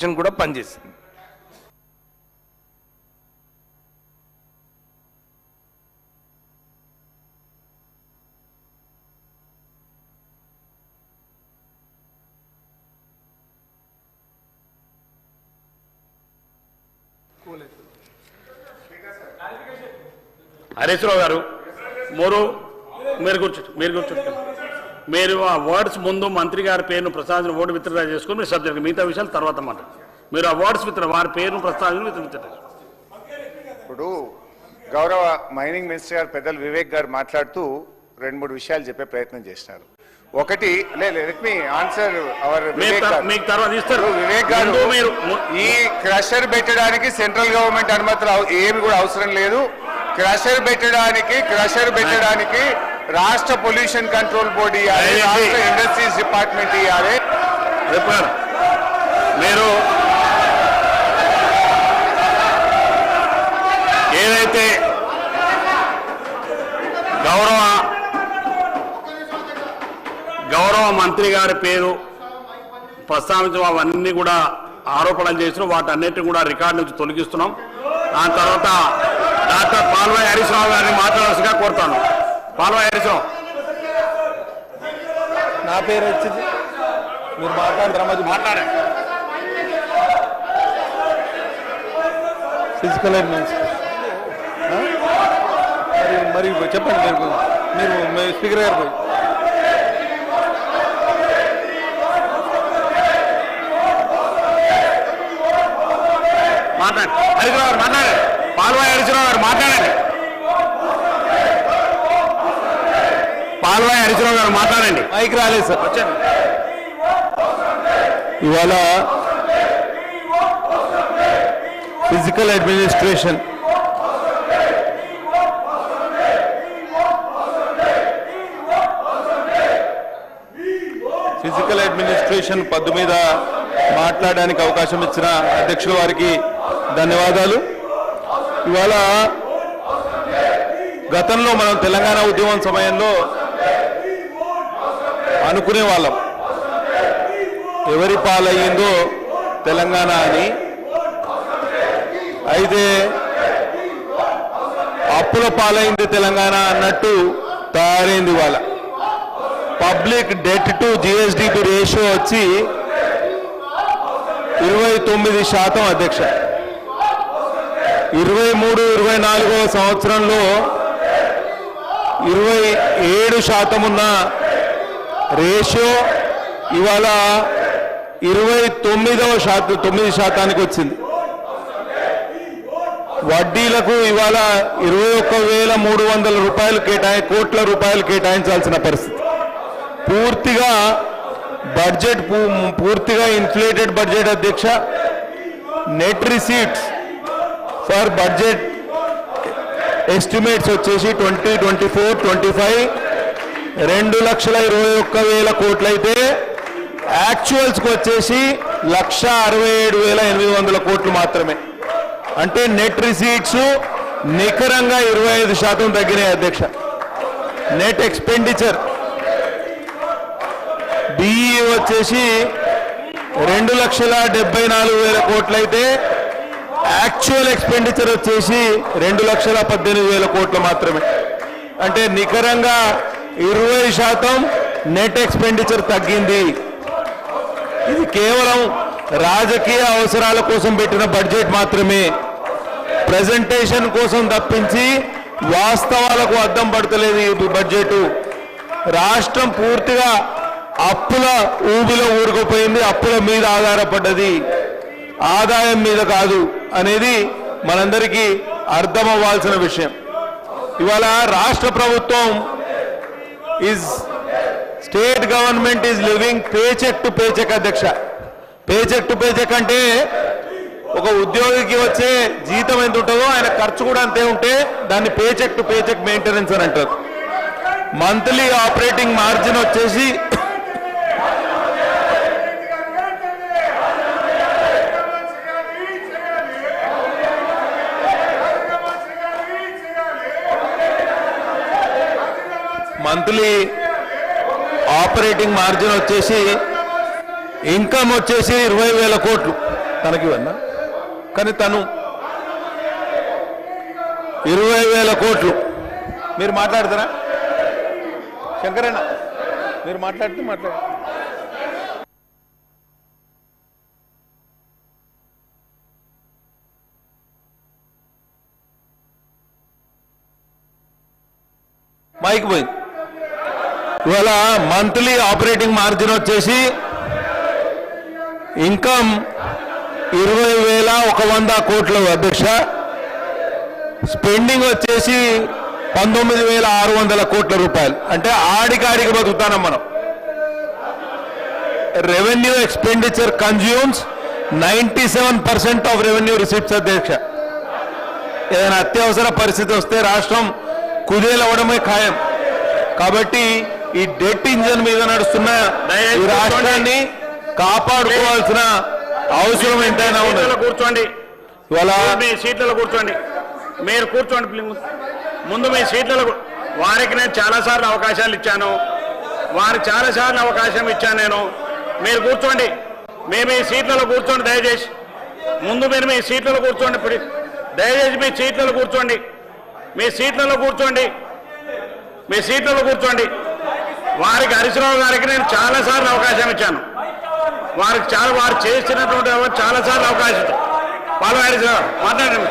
కూడా పనిచేస్తుంది. హరీశ్రావు గారు మీరు కూర్చోండి. మీరు ఆ వర్డ్స్ ముందు మంత్రి గారి పేరును ప్రస్తావించిన ఓటు విత్డ్రా చేసుకుని మీరు సబ్జెక్ట్ మిగతా విషయాలు తర్వాత మాట. మీరు ఆ వర్డ్స్ వారి పేరును ప్రస్తావించిన ఇప్పుడు గౌరవ మైనింగ్ మినిస్టర్ గారు పెద్దలు వివేక్ గారు మాట్లాడుతూ 2-3 విషయాలు చెప్పే ప్రయత్నం చేస్తున్నారు. ఒకటి లెట్ మీ ఆన్సర్ అవర్ మీకు తర్వాత ఇస్తారు. వివేక్ గారు ఈ క్రషర్ పెట్టడానికి సెంట్రల్ గవర్నమెంట్ అనుమతులు ఏమి కూడా అవసరం లేదు. క్రషర్ పెట్టడానికి రాష్ట్ర పొల్యూషన్ కంట్రోల్ బోర్డు ఇవ్వాలి, రాష్ట్ర ఇండస్ట్రీస్ డిపార్ట్మెంట్ ఇవ్వాలి. మీరు ఏదైతే గౌరవ మంత్రి గారి పేరు ప్రస్తావించడం అవన్నీ కూడా ఆరోపణలు చేసిన వాటన్నిటిని కూడా రికార్డు నుంచి తొలగిస్తున్నాం. దాని తర్వాత డాక్టర్ పాల్వాయి హరీశ్రావు గారిని మాట్లాడాల్సిగా కోరుతాను. పాల్వాయి హరీశ్రావు, నా పేరు వచ్చింది, మీరు మాట్లాడండి. ఫిజికల్ మరి చెప్పండి. మీరు స్పీకర్ గారు పోయి మాట్లాడండి. హరీశ్రావు గారు మాట్లాడండి. పాల్వాయి హరీశ్రావు గారు మాట్లాడండి. పాల్వాయి హరీశ్రావు గారు మాట్లాడండి. మైక్ రాలేదు సార్. వచ్చండి. ఇవాళ ఫిజికల్ అడ్మినిస్ట్రేషన్ పద్దు మీద మాట్లాడడానికి అవకాశం ఇచ్చిన అధ్యక్షుల వారికి ధన్యవాదాలు. ఇవాళ గతంలో మనం తెలంగాణ ఉద్యమం సమయంలో అనుకునే వాళ్ళం ఎవరి పాలయ్యిందో తెలంగాణ అని. అయితే అప్పుల పాలైంది తెలంగాణ అన్నట్టు తయారైంది. వాళ్ళ public debt to GSDP ratio వచ్చి 29% అధ్యక్ష. 23-24 సంవత్సరంలో 27% ఉన్న రేషియో ఇవాళ 9% వచ్చింది. వడ్డీలకు ఇవాళ 21,300 కోట్ల రూపాయలు కేటాయించాల్సిన పరిస్థితి. పూర్తిగా బడ్జెట్ పూర్తిగా ఇన్ఫ్లేటెడ్ బడ్జెట్ అధ్యక్ష. Net receipts for budget estimates వచ్చేసి 2024-25 2,21,000 కోట్లయితే యాక్చువల్స్కి వచ్చేసి 1,67,800 కోట్లు మాత్రమే. అంటే నెట్ రిసీట్స్ నికరంగా 25% తగ్గినాయి అధ్యక్ష. నెట్ ఎక్స్పెండిచర్ బిఈ వచ్చేసి 2,74,000 కోట్లయితే యాక్చువల్ ఎక్స్పెండిచర్ వచ్చేసి 2,18,000 కోట్లు మాత్రమే. అంటే నికరంగా 20% నెట్ ఎక్స్పెండిచర్ తగ్గింది. ఇది కేవలం రాజకీయ అవసరాల కోసం పెట్టిన బడ్జెట్ మాత్రమే, ప్రెజెంటేషన్ కోసం తప్పించి వాస్తవాలకు అద్దం పడతలేదు ఈ బడ్జెట్. రాష్ట్రం పూర్తిగా అప్పుల ఊబిలో ఊరుకుపోయింది, అప్పుల మీద ఆధారపడ్డది, ఆదాయం మీద కాదు అనేది మనందరికీ అర్థం అవ్వాల్సిన విషయం. ఇవాళ రాష్ట్ర ప్రభుత్వం state government is living paycheck to paycheck అధ్యక్ష. పేచెక్ టు పేచెక్ అంటే ఒక ఉద్యోగికి వచ్చే జీతం ఎంత ఉంటుందో ఆయన ఖర్చు కూడా అంతే ఉంటే దాన్ని పేచెక్ టు పేచెక్ మెయింటెనెన్స్ అని అంటారు. మంత్లీ ఆపరేటింగ్ మార్జిన్ వచ్చేసి మంత్లీ ఆపరేటింగ్ మార్జిన్ వచ్చేసి ఇన్కమ్ వచ్చేసి 20,000 కోట్లు. తనకి ఇవ్వన్నా కానీ తను 20,000 కోట్లు. మీరు మాట్లాడతారా శంకరన్న? మీరు మాట్లాడితే మాట్లాడు. మైక్ పోయింది. ఇవాళ మంత్లీ ఆపరేటింగ్ మార్జిన్ వచ్చేసి ఇన్కమ్ 20,100 కోట్ల అధ్యక్ష. స్పెండింగ్ వచ్చేసి 19,600 కోట్ల రూపాయలు. అంటే ఆడికాడికి బతుకుతానం మనం. Revenue expenditure consumes 97% of revenue receipts అధ్యక్ష. ఏదైనా అత్యవసర పరిస్థితి వస్తే రాష్ట్రం కుదేలవడమే ఖాయం. కాబట్టి ఈ డెట్ ఇంజన్ మీద నడుస్తున్న ఈ రాష్ట్రాన్ని కాపాడుకోవాల్సిన అవసరం ఎంతైనా ఉన్నది. కూర్చోండి, ఇవాళ మీ సీట్లలో కూర్చోండి. మీరు కూర్చోండి ప్లీజ్. ముందు మీ సీట్లలో వారికి నేను చాలాసార్లు అవకాశాలు ఇచ్చాను. వారికి చాలాసార్లు అవకాశం ఇచ్చాను నేను. మీరు కూర్చోండి. మేము మీ సీట్లలో కూర్చోండి దయచేసి. ముందు మీరు మీ సీట్లలో కూర్చోండి ప్లీజ్. దయచేసి మీ సీట్లలో కూర్చోండి. మీ సీట్లలో కూర్చోండి. మీ సీట్లలో కూర్చోండి. వారికి హరీశ్రావు గారికి నేను చాలాసార్లు అవకాశం ఇచ్చాను. వారు చేసినటువంటి చాలాసార్లు అవకాశం. పాల్వ హరీశ్రావు మాట్లాడండి.